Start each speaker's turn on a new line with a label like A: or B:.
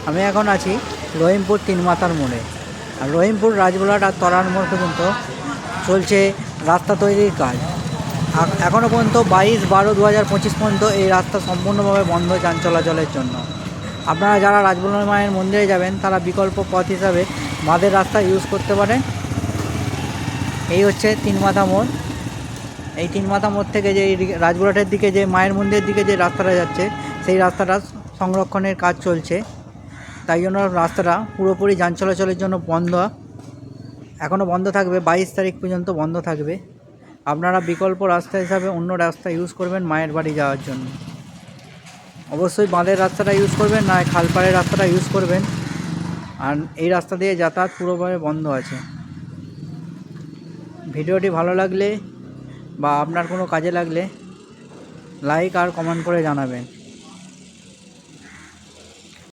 A: আমি এখন আছি রহিমপুর তিনমাথার মোড়ে। আর রহিমপুর রাজবোলাট আর তরার মোড় পর্যন্ত চলছে রাস্তা তৈরির কাজ। এখনও পর্যন্ত 22/12/2025 পর্যন্ত এই রাস্তা সম্পূর্ণভাবে বন্ধ যান চলাচলের জন্য। আপনারা যারা রাজবোলা মায়ের মন্দিরে যাবেন তারা বিকল্প পথ হিসাবে বাঁধের রাস্তা ইউজ করতে পারেন। এই হচ্ছে তিনমাথা মোড়। এই তিনমাথা মোড় থেকে যে রাজবোলাটের দিকে যে মায়ের মন্দিরের দিকে যে রাস্তাটা যাচ্ছে সেই রাস্তাটা সংরক্ষণের কাজ চলছে, তাই জন্য রাস্তাটা পুরোপুরি যান চলাচলের জন্য বন্ধ। এখনও বন্ধ থাকবে, 22 তারিখ পর্যন্ত বন্ধ থাকবে। আপনারা বিকল্প রাস্তা হিসাবে অন্য রাস্তা ইউজ করবেন মায়ের বাড়ি যাওয়ার জন্য। অবশ্যই বাঁধের রাস্তাটা ইউজ করবেন, না খালপাড়ের রাস্তাটা ইউজ করবেন। আর এই রাস্তা দিয়ে যাতায়াত পুরোপুরি বন্ধ আছে। ভিডিওটি ভালো লাগলে বা আপনার কোনো কাজে লাগলে লাইক আর কমেন্ট করে জানাবেন।